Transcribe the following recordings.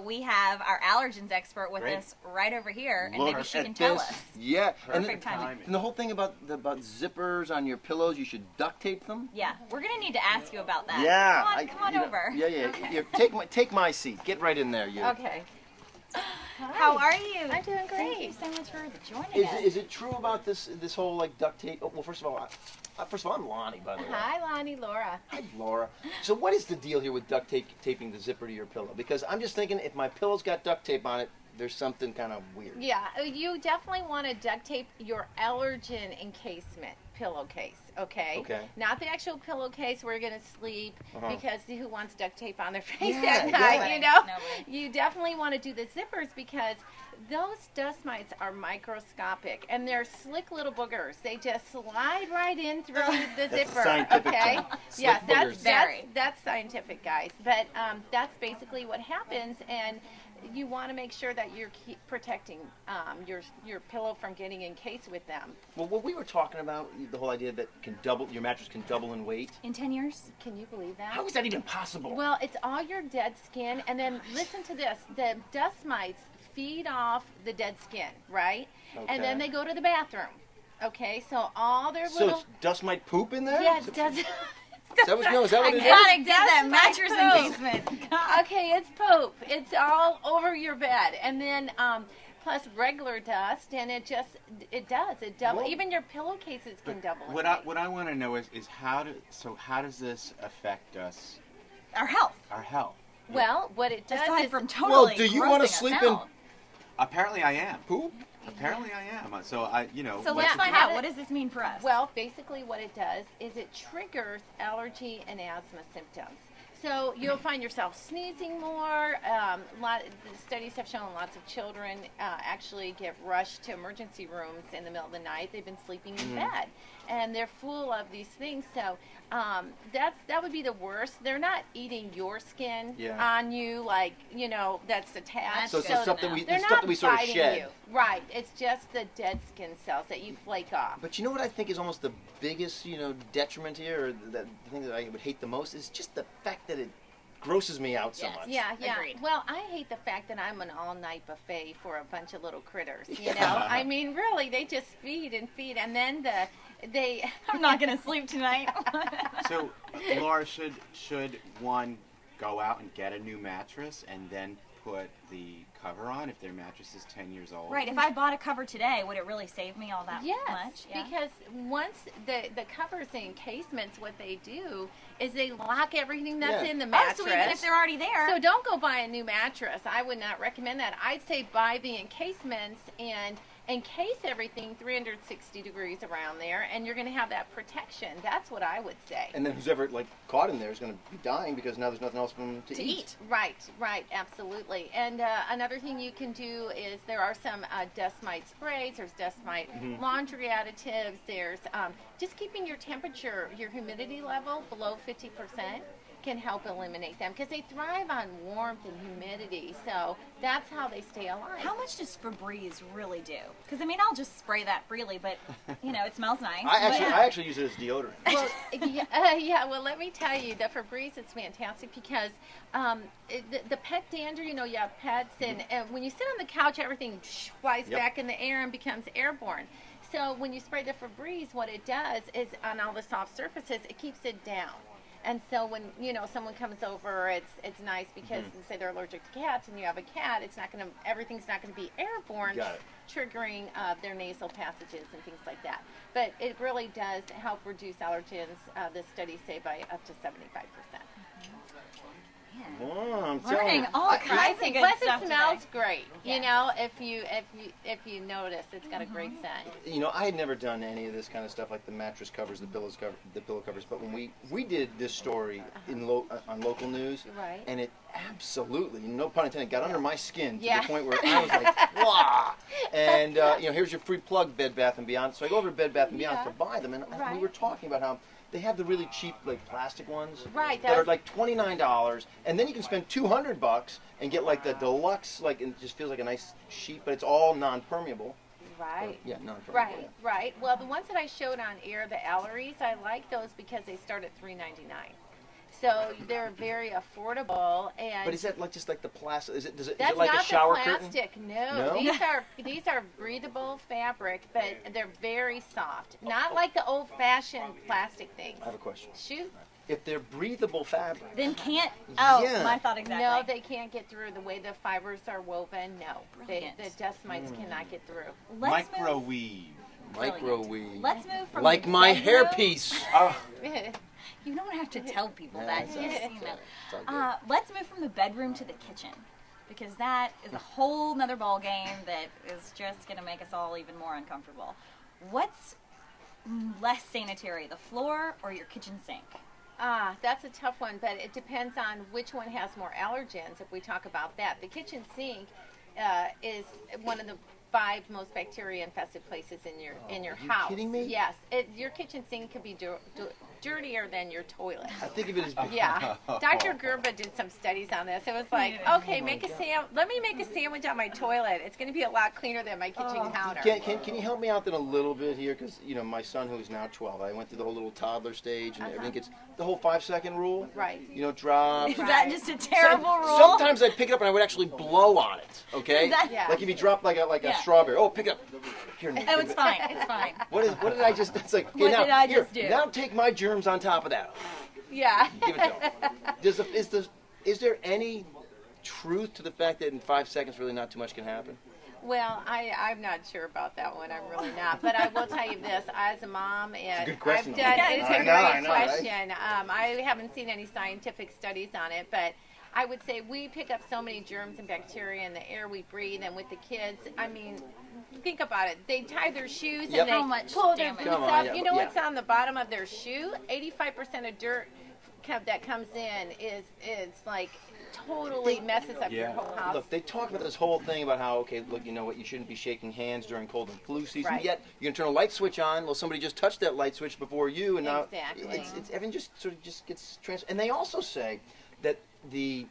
we have our allergens expert with us right over here, and maybe she can tell us. Yeah. Perfect timing. And the whole thing about zippers on your pillows, you should duct tape them. Yeah, we're going to need to ask you about that. Yeah. Come on over. Yeah. Okay. Here, take my seat. Get right in there, you. Okay. How are you? I'm doing great. Thank you so much for joining us. Is it true about this whole like duct tape? Oh, well, first of all, I'm Lonnie, by the way. Hi, Lonnie, Laura. Hi, Laura. So what is the deal here with duct taping the zipper to your pillow? Because I'm just thinking, if my pillow's got duct tape on it, there's something kind of weird. Yeah, you definitely want to duct tape your allergen encasement pillowcase, okay? Okay. Not the actual pillowcase where you're going to sleep, because who wants duct tape on their face Yeah, at night, nobody. you know? Nobody. You definitely want to do the zippers because those dust mites are microscopic and they're slick little boogers. They just slide right in through the zipper, scientific okay? term. Yeah, Slick boogers. that's scientific, guys. But that's basically what happens, and you want to make sure that you're protecting your pillow from getting encased with them. Well, what we were talking about, the whole idea that your mattress can double in weight. In 10 years? Can you believe that? How is that even possible? Well, it's all your dead skin, and then listen to this: the dust mites feed off the dead skin, right? Okay. And then they go to the bathroom. Okay, so all their So little dust mite poop in there? yeah, it does. Is that what it is? Gotta get that That's mattress my encasement. Okay, it's poop. It's all over your bed, and then plus regular dust, and it double. Well, even your pillowcases can double. What I want to know is how does this affect us, Our health. our health? Well, what it does Aside is from totally do you wanna grossing us sleep in- out. Apparently, I am. Poop? Apparently, I am. So So let's Yeah. find out. What does this mean for us? well, basically what it does is it triggers allergy and asthma symptoms. So you'll find yourself sneezing more. The studies have shown lots of children actually get rushed to emergency rooms in the middle of the night. They've been sleeping in bed, and they're full of these things. So that would be the worst. They're not eating your skin on you, like that's attached. So it's Good stuff to that They're stuff not that we sort of biting shed. you. Right. It's just the dead skin cells that you flake off. But you know what I think is almost the biggest, detriment here, or the thing that I would hate the most, is just the fact that it grosses me out so Yes. much. Yeah. Agreed. Well, I hate the fact that I'm an all-night buffet for a bunch of little critters. You know, Yeah. I mean, really, they just feed, and then they. I'm not going to sleep tonight. So, Laura, should one go out and get a new mattress and then put the cover on if their mattress is 10 years old? Right. If I bought a cover today, would it really save me all that Yes, much? Yeah. because once the covers, the encasements, what they do is they lock everything that's Yeah. in the Oh, mattress. so even if they're already there. So don't go buy a new mattress. I would not recommend that. I'd say buy the encasements and encase everything 360 degrees around there, and you're going to have that protection. That's what I would say. And then who's ever caught in there is going to be dying because now there's nothing else for them to eat. Right, absolutely. And another thing you can do is there are some dust mite sprays. There's dust mite laundry additives. There's just keeping your temperature, your humidity level below 50% can help eliminate them because they thrive on warmth and humidity. So that's how they stay alive. How much does Febreze really do? Because I mean, I'll just spray that freely, but it smells nice. I actually use it as deodorant. Well, yeah. Well, let me tell you, the Febreze is fantastic because the pet dander, you have pets, and when you sit on the couch, everything flies back in the air and becomes airborne. So when you spray the Febreze, what it does is on all the soft surfaces, it keeps it down. And so when someone comes over, it's nice because say they're allergic to cats, and you have a cat, everything's not gonna be airborne, Got it. triggering their nasal passages and things like that. But it really does help reduce allergens. The studies say by up to 75%. Oh, I'm telling Learning you. all kinds of good Plus stuff it smells today. great. Yes. If you notice, it's got a great scent. I had never done any of this kind of stuff like the mattress covers, the pillow covers. But when we did this story on local news, Right. and it absolutely, no pun intended, got under my skin to Yeah. the point where I was like, "Wah!" And here's your free plug, Bed Bath & Beyond. So I go over to Bed Bath & Beyond Yeah. to buy them, and we Right. were talking about how they have the really cheap plastic ones Right, that are that's- like $29, and then you can spend $200 and get the deluxe, it just feels like a nice sheet, but it's all non-permeable. Right. Yeah, non-permeable. Right. Well, the ones that I showed on air, the allergies, I like those because they start at $3.99. So they're very affordable, and But is that like just like the plastic? Is it that's like not a shower the curtain? plastic. No? These are breathable fabric, but they're very soft. Not like the old-fashioned plastic things. I have a question. Shoot. If they're breathable fabric, Then can't. Oh, Yeah. my thought exactly. No, they can't get through the way the fibers are woven. No, Brilliant. the dust mites cannot get through. Let's move. Microwave. microwave, Let's move from like the my bedroom- hairpiece. Oh, You don't have to tell people Yeah, that. it's You all just, right. you It's know. all right. It's all good. Let's move from the bedroom to the kitchen, because that is a whole nother ball game that is just going to make us all even more uncomfortable. What's less sanitary, the floor or your kitchen sink? That's a tough one, but it depends on which one has more allergens. If we talk about that, the kitchen sink is one of the 5 most bacteria-infested places in your Are you house. kidding me? Yes, your kitchen sink could be dirtier than your toilet. I think of it as Yeah, Dr. Gerba did some studies on this. It was like, okay, let me make a sandwich on my toilet. It's going to be a lot cleaner than my kitchen counter. Can you help me out then a little bit here? Because, you know, my son, who's now 12, I went through the whole little toddler stage, and everything gets the whole 5-second rule. Right. You know, drops. Is that just a terrible rule? Sometimes I'd pick it up and I would actually blow on it. Okay. Is that- Yeah. Like if you drop like a Yeah. strawberry. Oh, pick it up. Here. Oh, it's fine. It's fine. What did I just? It's like. Okay, What now, did I here, just do? Now take my germs on top of that. Yeah. Give it to him. Is there any truth to the fact that in 5 seconds really not too much can happen? Well, I'm not sure about that one. I'm really not. But I will tell you this: as a mom, and good question. I've done. It's a I great know, right? question. I haven't seen any scientific studies on it, but I would say we pick up so many germs and bacteria in the air we breathe, and with the kids, I mean, think about it. They tie their shoes Yep. and How they much pull their damage? boots Come on, up. yeah, You know yeah. what's on the bottom of their shoe? 85% of dirt that comes in is like totally messes up your Yeah. whole house. Look, they talk about this whole thing about how, okay, look, you know what, you shouldn't be shaking hands during cold and flu season. Right. Yet you can turn a light switch on. Well, somebody just touched that light switch before you, and now Exactly. it's everything just sort of just gets transferred. And they also say that the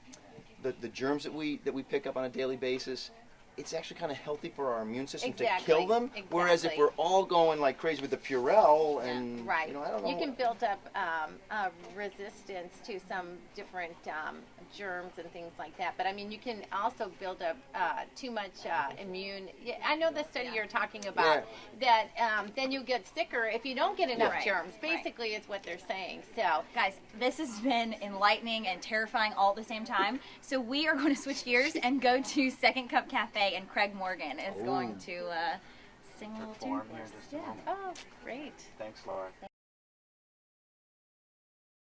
germs that we pick up on a daily basis, it's actually kind of healthy for our immune system to kill Exactly. them. Whereas if Exactly. we're all going like crazy with the Purell and Right. you know, I don't know. You can build up resistance to some different germs and things like that. But I mean, you can also build up too much immune. Yeah, I know the study you're talking about that then you get sicker if you don't get enough Right. germs. Right. Basically, is what they're saying. So. Guys, this has been enlightening and terrifying all at the same time. So we are going to switch gears and go to Second Cup Cafe, and Craig Morgan is going to sing a little tune Perform for here us. just a Yeah. moment. Oh, great. Thanks, Laura.